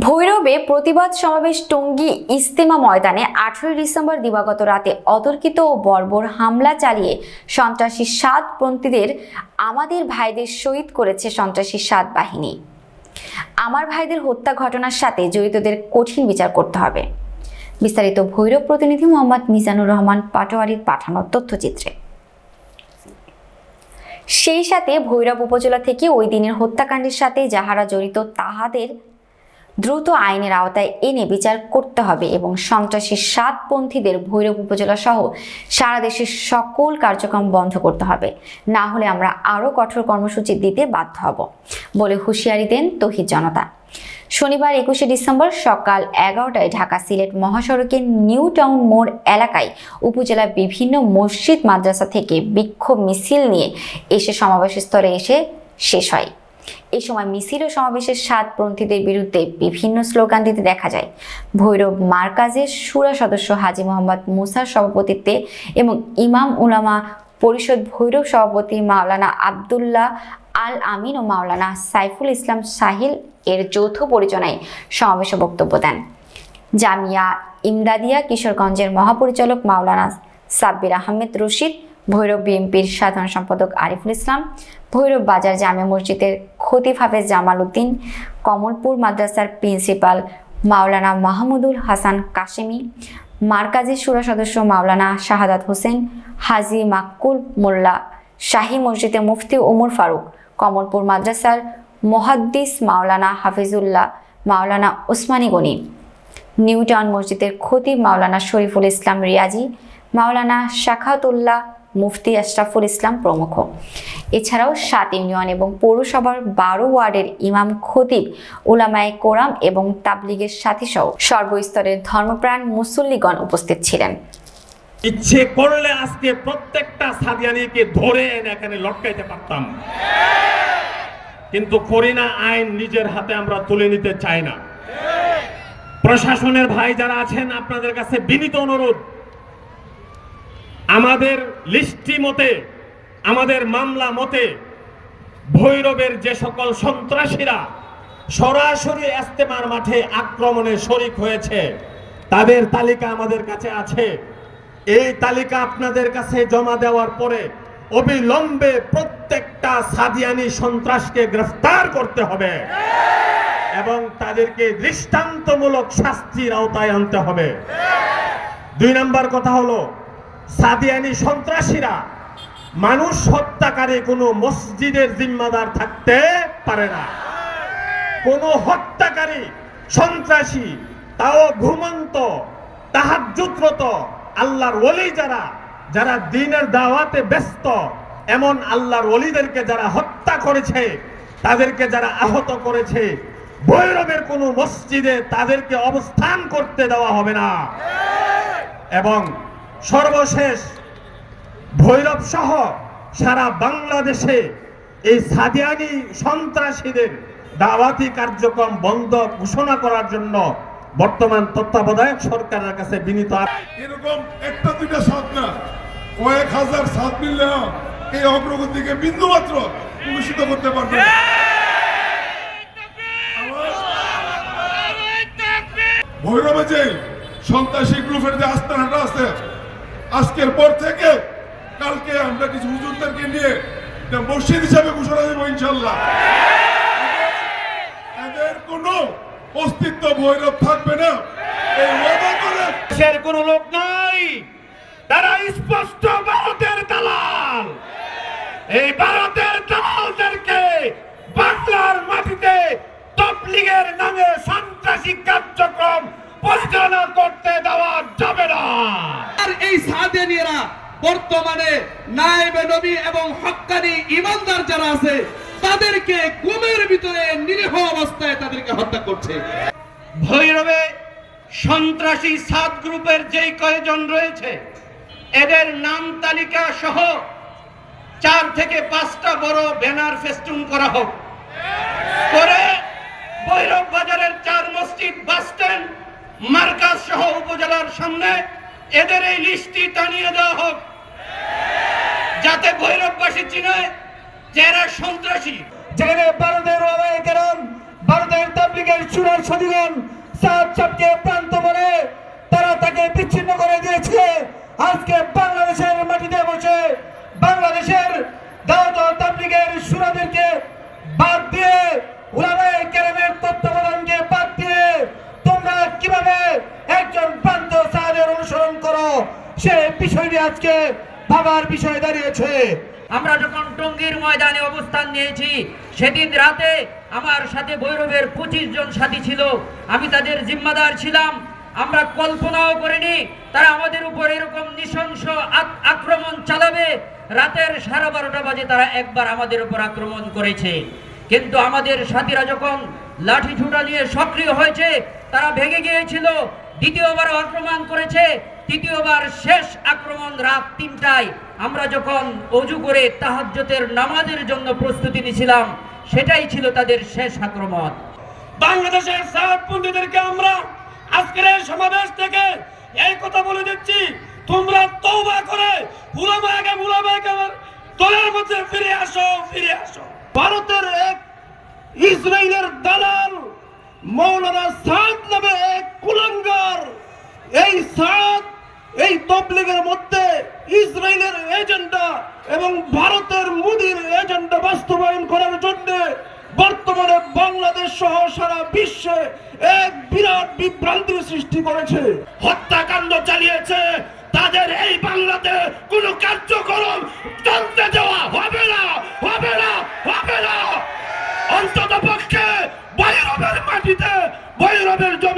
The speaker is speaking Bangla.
ভৈরবে প্রতিবাদ সমাবেশ টঙ্গী ইজতেমা ময়দানে 18 ডিসেম্বর দিবাগত রাতে অতর্কিত ও বর্বর হামলা চালিয়ে সন্ত্রাসী সাতপন্থীদের আমাদের ভাইদের শহীদ করেছে সন্ত্রাসী সাত বাহিনী। আমার ভাইদের হত্যা ঘটনার সাথে জড়িতদের কঠিন বিচার করতে হবে। বিস্তারিত ভৈরব প্রতিনিধি মোহাম্মদ মিজানুর রহমান পাটোয়ারির পাঠানো তথ্যচিত্রে। সেই সাথে ভৈরব উপজেলা থেকে ওই দিনের হত্যাকাণ্ডের সাথে যাহারা জড়িত তাহাদের দ্রুত আইনের আওতায় এনে বিচার করতে হবে এবং সন্ত্রাসী সাতপন্থীদের ভৈরব উপজেলা সহ সারা দেশের সকল কার্যক্রম বন্ধ করতে হবে, না হলে আমরা আরও কঠোর কর্মসূচি দিতে বাধ্য হব বলে হুঁশিয়ারি দেন তৌহিদ জনতা। শনিবার 21 ডিসেম্বর সকাল 11টায় ঢাকা সিলেট মহাসড়কের নিউ টাউন মোড় এলাকায় উপজেলার বিভিন্ন মসজিদ মাদ্রাসা থেকে বিক্ষোভ মিছিল নিয়ে এসে সমাবেশস্থলে এসে শেষ হয়। এই সময় মিছিল ও সমাবেশের সাতপন্থীদের বিরুদ্ধে বিভিন্ন স্লোগান দিতে দেখা যায়। ভৈরব মার্কাজের শুরা সদস্য হাজী মোহাম্মদ মুসার সভাপতিত্বে এবং ইমাম উলামা পরিষদ ভৈরব সভাপতি মাওলানা আবদুল্লাহ আল আমিন ও মাওলানা সাইফুল ইসলাম সাহিল এর যৌথ পরিচালনায় সমাবেশে বক্তব্য দেন। জামিয়া ইমদাদিয়া কিশোরগঞ্জের মহাপরিচালক মাওলানা সাব্বির আহমেদ রশিদ, ভৈরব বিএনপির সাধারণ সম্পাদক আরিফুল ইসলাম, ভৈরব বাজার জামে মসজিদের খতিব হাফেজ জামাল উদ্দিন, কমলপুর মাদ্রাসার প্রিন্সিপাল মাওলানা মাহমুদুল হাসান কাশেমি, মার্কাজের শুরা সদস্য মাওলানা শাহাদাত হোসেন, হাজী মাক্কুল মোল্লা, শাহী মসজিদের মুফতি ওমর ফারুক, কমলপুর মাদ্রাসার মুহাদ্দিস মাওলানা হাফিজুল্লাহ, মাওলানা ওসমানী গনি, নিউ টাউন মসজিদের খতিব মাওলানা শরীফুল ইসলাম রিয়াজি, মাওলানা শাখাতুল্লাহ, মুফতি আশরাফুল ইসলাম প্রমুখ। এছাড়াও 7 ইউনিয়ন এবং পৌরসভার 12 ওয়ার্ডের ইমাম, খতিব, উলামায়ে কোরাম এবং তাবলিগের সাথী সহ সর্বস্তরের ধর্মপ্রাণ মুসল্লিগণ উপস্থিত ছিলেন। ইচ্ছে করলে আজকে প্রত্যেকটা সাদিয়ানিকে ধরে এনে এখানে লটকাইতে পারতাম, কিন্তু করি না। আইন নিজের হাতে আমরা তুলে নিতে চাই না। প্রশাসনের ভাই যারা আছেন, আপনাদের কাছে বিনীত অনুরোধ, আমাদের লিস্টি মতে, আমাদের মামলা মতে ভৈরবের যে সকল সন্ত্রাসীরা সরাসরি ইজতেমার মাঠে আক্রমণে শরীক হয়েছে তাদের তালিকা আমাদের কাছে আছে। এই তালিকা আপনাদের কাছে জমা দেওয়ার পরে অবিলম্বে প্রত্যেকটা সাদিয়ানি সন্ত্রাসকে গ্রেফতার করতে হবে এবং তাদেরকে দৃষ্টান্তমূলক শাস্তির আওতায় আনতে হবে। 2 নম্বর কথা হলো, সাদিয়ানি সন্ত্রাসীরা মানুষ হত্যাকারী কোনো মসজিদের জিম্মাদার থাকতে পারে না। কোনো হত্যাকারী সন্ত্রাসী, তাও ঘুমন্ত তাহাজ্জুদরত আল্লাহর ওলি যারা দ্বীনের দাওয়াতে ব্যস্ত, এমন আল্লাহর ওলিদেরকে যারা হত্যা করেছে, তাদেরকে যারা আহত করেছে, ভৈরবের কোনো মসজিদে তাদেরকে অবস্থান করতে দেওয়া হবে না। এবং সর্বশেষ, ভৈরব সহ সারা বাংলাদেশে এই সাদিয়ানি সন্ত্রাসীদের দাওয়াতি কার্যক্রম বন্ধ ঘোষণা করার জন্য বর্তমান তত্ত্বাবধায়ক সরকারের কাছে বিনীত। এরকম একটা দুইটা সাত না, কয়েক হাজার সাত মিললে এই অগ্রগতিকে বিন্দুমাত্র প্রদর্শিত করতে পারবে। ভৈরবে যে সন্ত্রাসী গ্রুপের যে আস্তানাটা আছে, আজকের পর থেকে কালকে আমরা কিছু হুজুরদেরকে নিয়ে মসজিদ হিসাবে ঘোষণা দেবো ইনশাল্লাহ। এদের কোনো অস্তিত্ব ভৈরব থাকবে না, এই ওয়াদা করে। দেশের কোনো লোক নাই, তারা স্পষ্ট ভারতের দালাল। এই ভারতের দালালদেরকে বাংলার মাটিতে তাবলীগের নামে সন্ত্রাসী কার্যক্রম পরিচালনা করতে দেওয়া যাবে না। আর এই সাদিয়ানিরা বর্তমানে নায়েবে নবী এবং হক্কানি ইমানদার যারা আছে তাদেরকে গুমের ভিতরে নিরীহ অবস্থায় তাদেরকে হত্যা করছে। ভৈরবে সন্ত্রাসী সাত গ্রুপের যেই কয়েকজন রয়েছে, এদের নাম তালিকা সহ 4 থেকে 5টা বড় ব্যানার ফেস্টুন করা হোক, করে ভৈরব বাজারের 4 মসজিদ, বাস স্ট্যান্ড, মার্কাজ সহ উপজেলার সামনে এদের এই লিস্টটি টানিয়ে দেওয়া হোক, যাতে ভৈরববাসী চিনে যে এরা সন্ত্রাসী। যেখানে ভারতের ওলামায়ে কেরাম ভারতের তাবলীগের সুরার সাথীগণ সাদ সাহেবকে প্রান্ত বলে তারা তাকে বিচ্ছিন্ন করে দিয়েছে। আজকে বাংলাদেশের মাটিতে বসে বাংলাদেশের দাওয়াত ও তাবলীগের সুরাদেরকে বাদ দিয়ে উলামায়ে কেরামের তত্ত্বাবধানকে বাদ দিয়ে তোমরা কিভাবে একজন প্রান্ত সাদের অনুসরণ করো সে বিষয়টি আজকে ভাবার বিষয় দাঁড়িয়েছে। আমরা যখন টঙ্গীর ময়দানে অবস্থান নিয়েছি সেদিন রাতে আমার সাথে ভৈরবের 25 জন সাথী ছিল, আমি তাদের জিম্মাদার ছিলাম। আমরা কল্পনাও করিনি তারা আমাদের উপর এরকম নৃশংস আক্রমণ চালাবে। রাতের 12:30 বাজে তারা একবার আমাদের উপর আক্রমণ করেছে, কিন্তু আমাদের সাথীরা যখন লাঠি ছোটা নিয়ে সক্রিয় হয়েছে তারা ভেঙে গিয়েছিল। দ্বিতীয়বার আক্রমণ করেছে, তৃতীয়বার শেষ আক্রমণ রাত 3টায়। আমরা যখন ওযু করে তাহাজ্জুদের নামাজের জন্য প্রস্তুতি নিছিলাম সেটাই ছিল তাদের শেষ আক্রমণ। বাংলাদেশের সাতপন্থীদেরকে আমরা আজকের এই সমাবেশ থেকে এই কথা বলে দিচ্ছি, তোমরা তওবা করে উলামায়ে দলের মধ্যে ফিরে আসো, ফিরে আসো। ভারতের এক ইসরায়েলের দালাল মৌলানা সাদ নামে এক কুলাঙ্গার, এই সাদ এই তাবলীগের মধ্যে ইসরায়েলের এজেন্ডা এবং ভারতের মোদির এজেন্ডা বাস্তবায়ন করার জন্য বর্তমানে বাংলাদেশ সহ সারা বিশ্বে এক বিরাট বিভ্রান্তির সৃষ্টি করেছে, হত্যাকাণ্ড চালিয়েছে। তাদের এই বাংলাতে কোনো কার্যক্রম চলতে দেওয়া হবে না, হবে না, হবে না। অন্তত পক্ষে ভৈরবের মাটিতে, ভৈরবের জমি